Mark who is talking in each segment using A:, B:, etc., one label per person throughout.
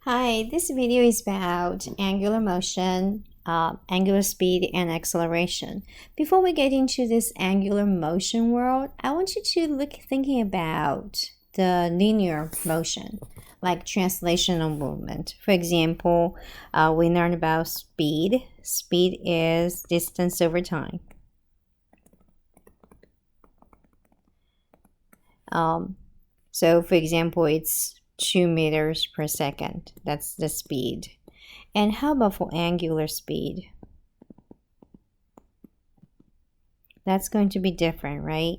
A: Hi, this video is about angular motion, angular speed, and acceleration. Before we get into this angular motion world, I want you to look thinking about the linear motion, like translational movement. For example, we learned about speed. Speed is distance over time. So for example, it's 2 meters per second. That's the speed. And how about for angular speed? That's going to be different, right?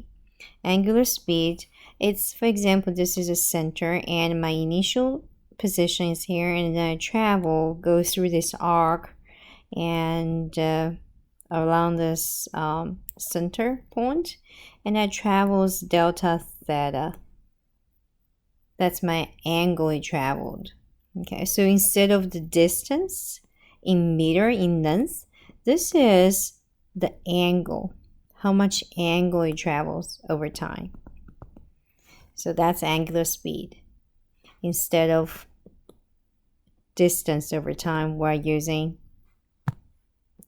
A: Angular speed, it's, for example, this is a center and my initial position is here, and then I travel, go through this arc and around this center point, and that travels delta theta. That's my angle it traveled. Okay, so instead of the distance in meter in length, this is the angle, how much angle it travels over time. So that's angular speed. Instead of distance over time, we're using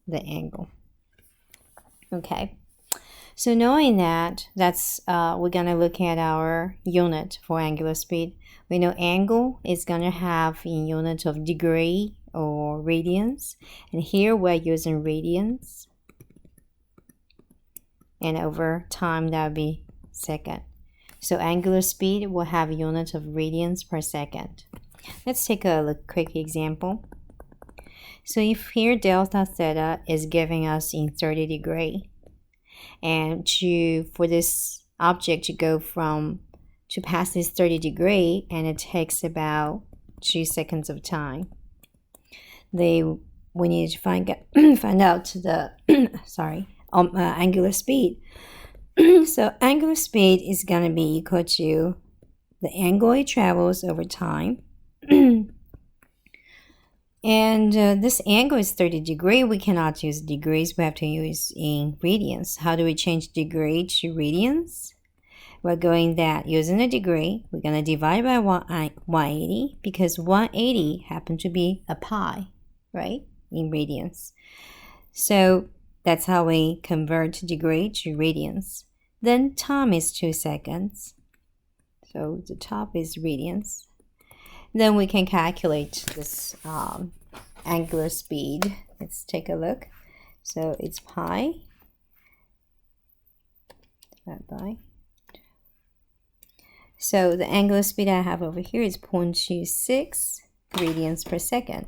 A: the angle. Okay. So knowing that, we're gonna look at our unit for angular speed. We know angle is gonna have in unit of degree or radians, and here we're using radians, and over time that would be second. So angular speed will have a unit of radians per second. Let's take a quick example. So if here delta theta is giving us in 30 degree, and for this object to go to pass this 30 degree, and it takes about 2 seconds of time. We need to find out the angular speed. So angular speed is going to be equal to the angle it travels over time. And this angle is 30 degree. We cannot use degrees. We have to use in radians. How do we change degree to radians? We're going that using a degree. We're going to divide by 180 because 180 happens to be a pi, right, in radians. So that's how we convert degree to radians. Then time is 2 seconds. So the top is radians. Then we can calculate this angular speed. Let's take a look. So it's pi divided by. So the angular speed I have over here is 0.26 radians per second.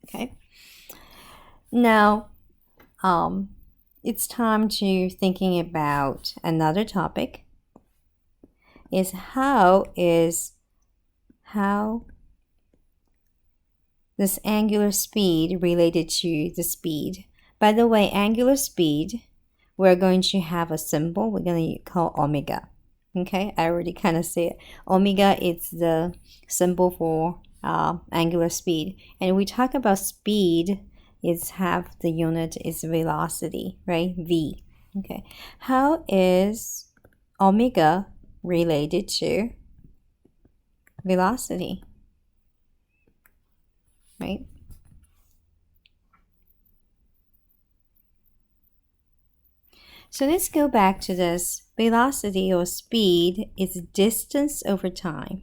A: Okay. Now, it's time to thinking about another topic. Is how this angular speed related to the speed. By the way, angular speed, we're going to have a symbol we're going to call omega. Okay, I already kind of say it. Omega is the symbol for angular speed. And we talk about speed, the unit is velocity, right? V. Okay, how is omega related to velocity, right? So let's go back to this. Velocity or speed is distance over time.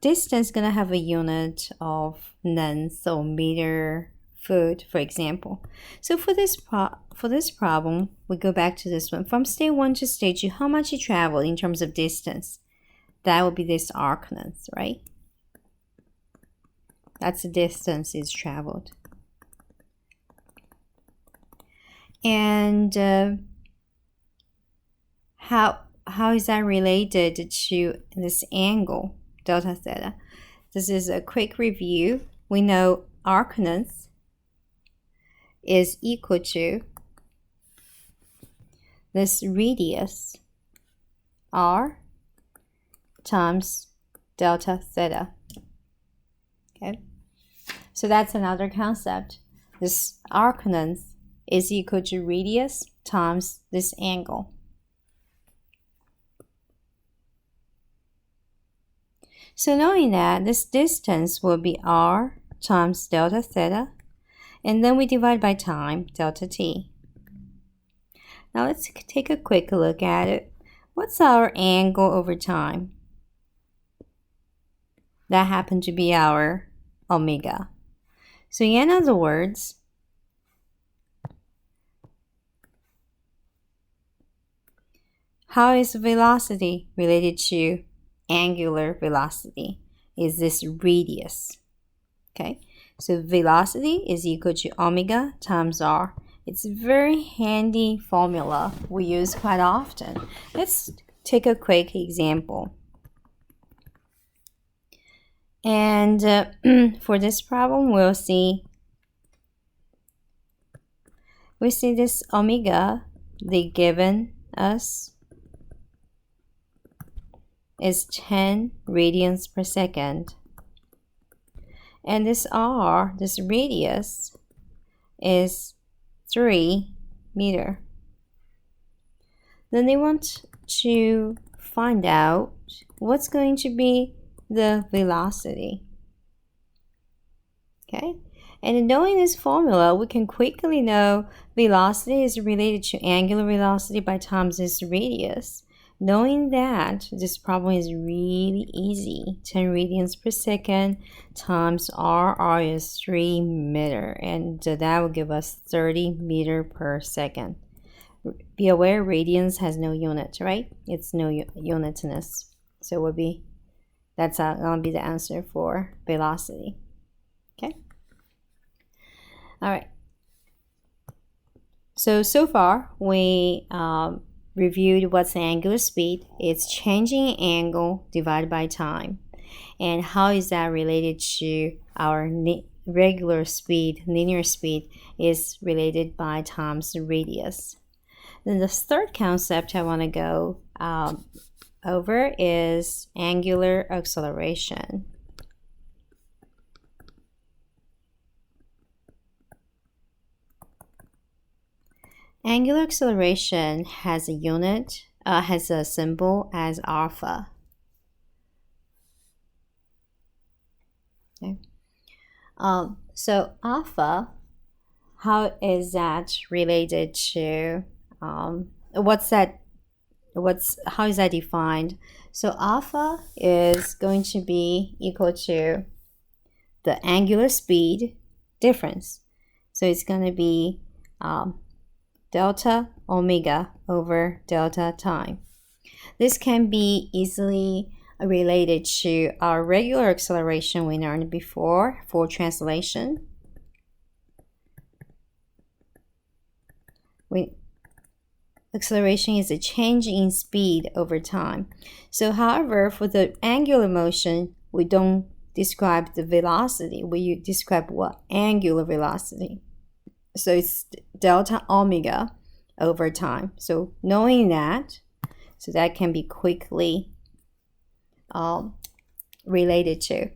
A: Distance is going to have a unit of length or meter, foot, for example. So for this problem, we go back to this one. From state 1 to state 2, how much you travel in terms of distance? That will be this arc length, right? That's the distance is traveled. And how is that related to this angle, delta theta? This is a quick review. We know arc length is equal to this radius r times delta theta. Okay, so that's another concept. This arc length is equal to radius times this angle. So knowing that, this distance will be r times delta theta, and then we divide by time, delta t. Now let's take a quick look at it. What's our angle over time? That happened to be our omega. So in other words, how is velocity related to angular velocity? Is this radius? Okay, so velocity is equal to omega times r. It's a very handy formula we use quite often. Let's take a quick example. And for this problem, we see this omega they given us is 10 radians per second. And this r, this radius, is 3 meters. Then they want to find out what's going to be the velocity. Okay, and knowing this formula, we can quickly know velocity is related to angular velocity by times this radius. Knowing that, this problem is really easy. 10 radians per second times r is 3 meters, and that will give us 30 meters per second. Be aware, radians has no unit, right? It's no unitness. So it would be, that's going to be the answer for velocity. Okay. All right. So far, we reviewed what's the angular speed. It's changing angle divided by time. And how is that related to our regular speed, linear speed is related by times radius. Then the third concept I want to go over is angular acceleration. Angular acceleration has a unit, has a symbol as alpha. Okay. So alpha, how is that related to how is that defined? So alpha is going to be equal to the angular speed difference. So it's going to be delta omega over delta time. This can be easily related to our regular acceleration we learned before for translation. Acceleration is a change in speed over time. So however, for the angular motion, we don't describe the velocity. We describe what? Angular velocity. So it's delta omega over time. So knowing that, so that can be quickly related to.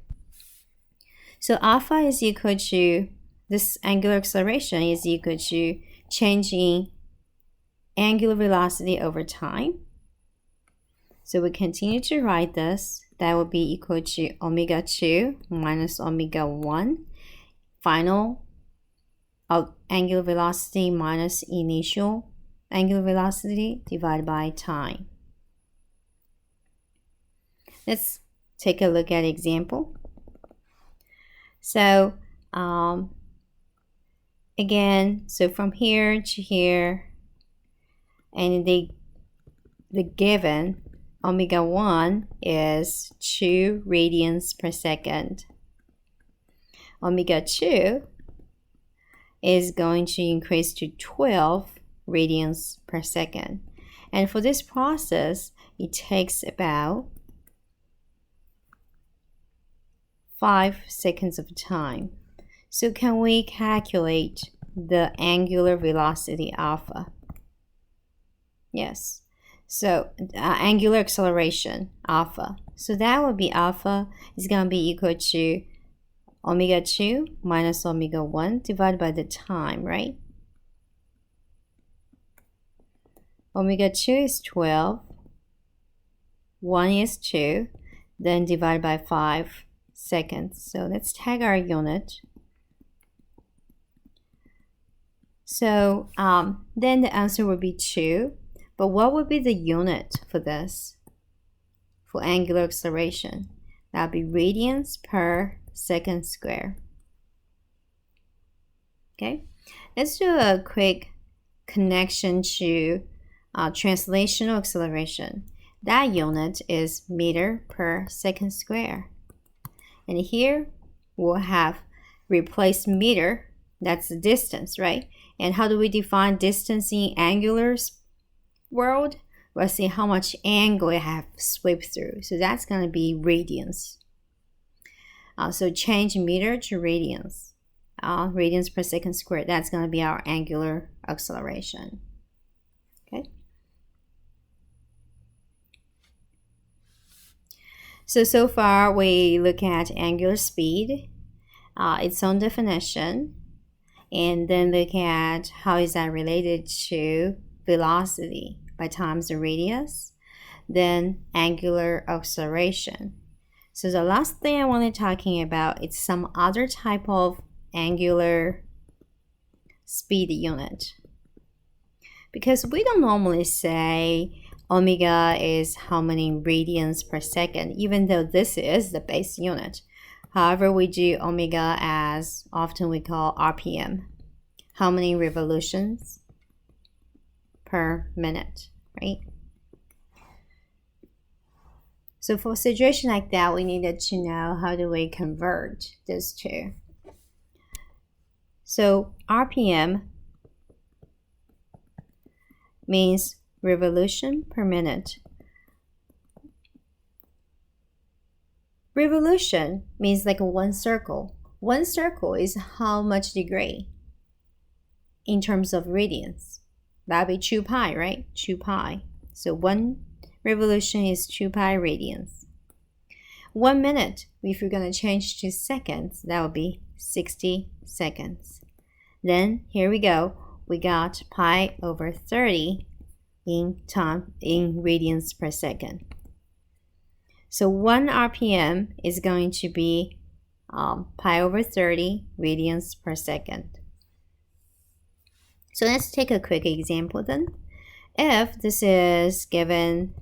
A: So alpha is equal to, this angular acceleration is equal to changing angular velocity over time. So we continue to write this. That will be equal to omega 2 minus omega 1. Final angular velocity minus initial angular velocity divided by time. Let's take a look at an example. So again, so from here to here, and the given omega 1 is 2 radians per second. Omega 2 is going to increase to 12 radians per second. And for this process, it takes about 5 seconds of time. So can we calculate the angular velocity alpha? Yes. So angular acceleration alpha. So that would be alpha is going to be equal to omega 2 minus omega 1 divided by the time, right? Omega 2 is 12. 1 is 2. then divide by 5 seconds. So let's tag our unit. So then the answer would be 2. But what would be the unit for this? For angular acceleration? That would be radians per second square. Okay, let's do a quick connection to translational acceleration. That unit is meter per second square. And here we'll have replace meter, that's the distance, right? And how do we define distance in angular world? We'll see how much angle it have swept through. So that's going to be radians. So change meter to radians. Radians per second squared. That's going to be our angular acceleration. Okay. So far we look at angular speed, its own definition, and then look at how is that related to velocity by times the radius, then angular acceleration. So the last thing I want to talking about is some other type of angular speed unit, because we don't normally say omega is how many radians per second, even though this is the base unit. However, we do omega as often we call RPM, how many revolutions per minute, right? So for a situation like that, we needed to know how do we convert these two. So RPM means revolution per minute. Revolution means like one circle. One circle is how much degree in terms of radians. That would be 2 pi, right? 2 pi. So one revolution is 2 pi radians. 1 minute, if you're going to change to seconds, that would be 60 seconds. Then here we go. We got pi over 30 in radians per second. So 1 RPM is going to be pi over 30 radians per second. So let's take a quick example then. If this is given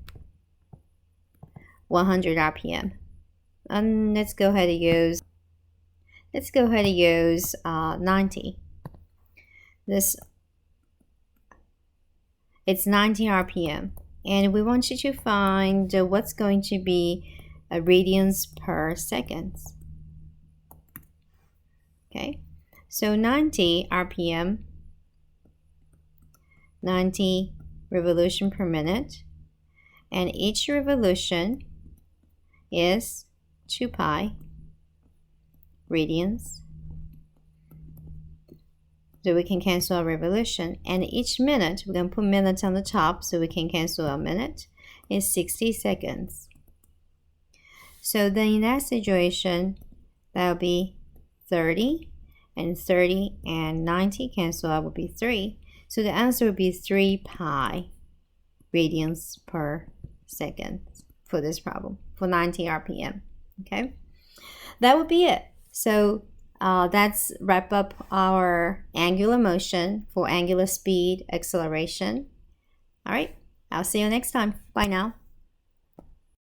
A: 100 RPM, let's go ahead and use 90. It's 90 RPM, and we want you to find what's going to be radians per second. Okay, so 90 RPM, 90 revolution per minute, and each revolution is 2 pi radians. So we can cancel a revolution, and each minute, we're going to put minutes on the top so we can cancel a minute, is 60 seconds. So then in that situation, that'll be 30, and 30 and 90 cancel out would be 3. So the answer would be 3 pi radians per second for this problem, for 90 RPM, okay? That would be it. So that's wrap up our angular motion for angular speed acceleration. All right, I'll see you next time. Bye now.